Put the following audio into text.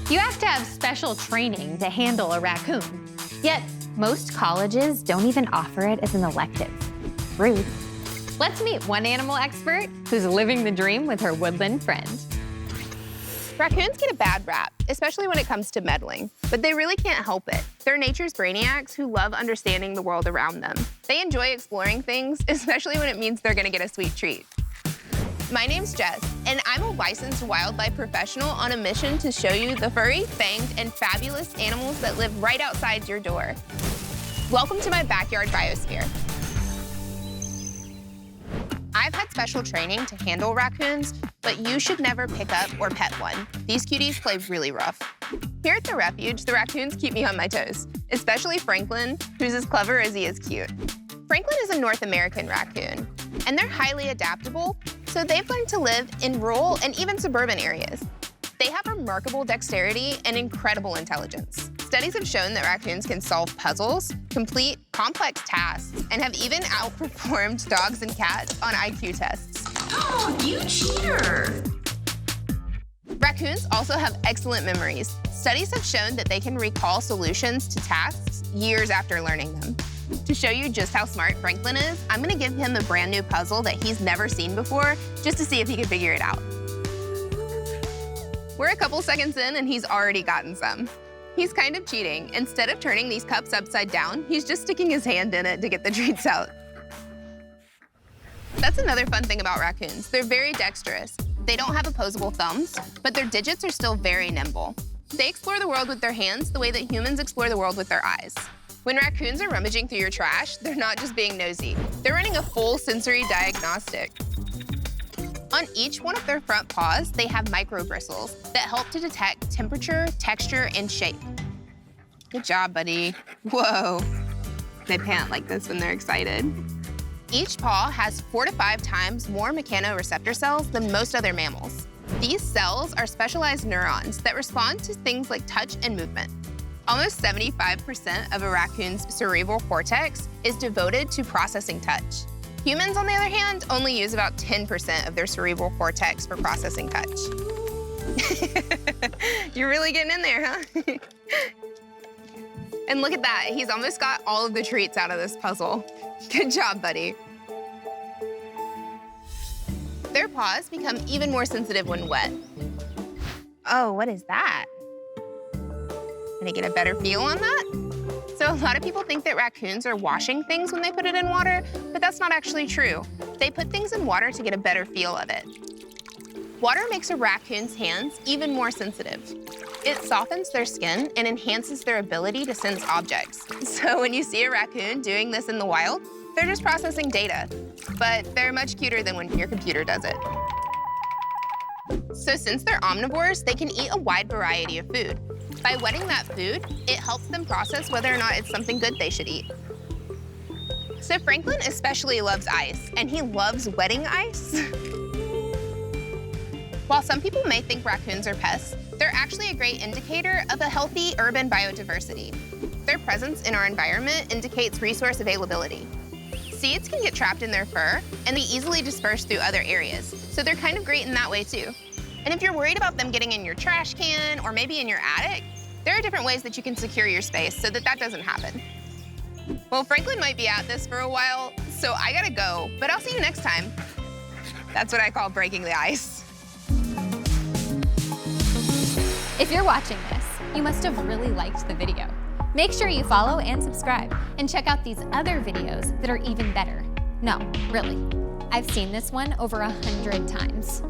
You have to have special training to handle a raccoon. Yet, most colleges don't even offer it as an elective. Rude. Let's meet one animal expert who's living the dream with her woodland friend. Raccoons get a bad rap, especially when it comes to meddling, but they really can't help it. They're nature's brainiacs who love understanding the world around them. They enjoy exploring things, especially when it means they're gonna get a sweet treat. My name's Jess, and I'm a licensed wildlife professional on a mission to show you the furry, fanged, and fabulous animals that live right outside your door. Welcome to my backyard biosphere. I've had special training to handle raccoons, but you should never pick up or pet one. These cuties play really rough. Here at the refuge, the raccoons keep me on my toes, especially Franklin, who's as clever as he is cute. Franklin is a North American raccoon, and they're highly adaptable, so they've learned to live in rural and even suburban areas. They have remarkable dexterity and incredible intelligence. Studies have shown that raccoons can solve puzzles, complete complex tasks, and have even outperformed dogs and cats on IQ tests. Oh, you cheater! Raccoons also have excellent memories. Studies have shown that they can recall solutions to tasks years after learning them. To show you just how smart Franklin is, I'm gonna give him a brand new puzzle that he's never seen before, just to see if he can figure it out. We're a couple seconds in and he's already gotten some. He's kind of cheating. Instead of turning these cups upside down, he's just sticking his hand in it to get the treats out. That's another fun thing about raccoons. They're very dexterous. They don't have opposable thumbs, but their digits are still very nimble. They explore the world with their hands the way that humans explore the world with their eyes. When raccoons are rummaging through your trash, they're not just being nosy. They're running a full sensory diagnostic. On each one of their front paws, they have micro bristles that help to detect temperature, texture, and shape. Good job, buddy. Whoa. They pant like this when they're excited. Each paw has 4 to 5 times more mechanoreceptor cells than most other mammals. These cells are specialized neurons that respond to things like touch and movement. Almost 75% of a raccoon's cerebral cortex is devoted to processing touch. Humans, on the other hand, only use about 10% of their cerebral cortex for processing touch. You're really getting in there, huh? And look at that, he's almost got all of the treats out of this puzzle. Good job, buddy. Their paws become even more sensitive when wet. Oh, what is that? Can I get a better feel on that? So a lot of people think that raccoons are washing things when they put it in water, but that's not actually true. They put things in water to get a better feel of it. Water makes a raccoon's hands even more sensitive. It softens their skin and enhances their ability to sense objects. So when you see a raccoon doing this in the wild, they're just processing data, but they're much cuter than when your computer does it. So since they're omnivores, they can eat a wide variety of food. By wetting that food, it helps them process whether or not it's something good they should eat. So Franklin especially loves ice, and he loves wetting ice. While some people may think raccoons are pests, they're actually a great indicator of a healthy urban biodiversity. Their presence in our environment indicates resource availability. Seeds can get trapped in their fur, and they easily disperse through other areas, so they're kind of great in that way too. And if you're worried about them getting in your trash can or maybe in your attic, there are different ways that you can secure your space so that that doesn't happen. Well, Franklin might be at this for a while, so I gotta go, but I'll see you next time. That's what I call breaking the ice. If you're watching this, you must have really liked the video. Make sure you follow and subscribe, and check out these other videos that are even better. No, really. I've seen this one over 100 times.